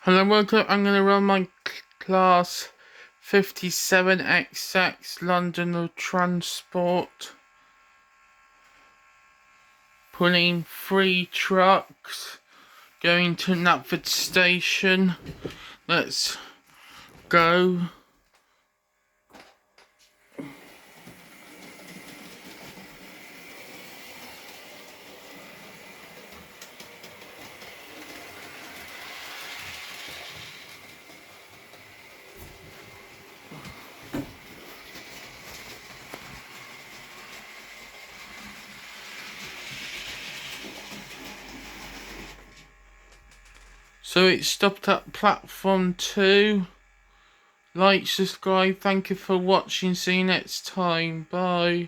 Hello, welcome. I'm going to run my class 57XX London Transport. Pulling 3 trucks going to Knapford station. Let's go. So it stopped at platform 2. Like, subscribe, thank you for watching, see you next time, bye.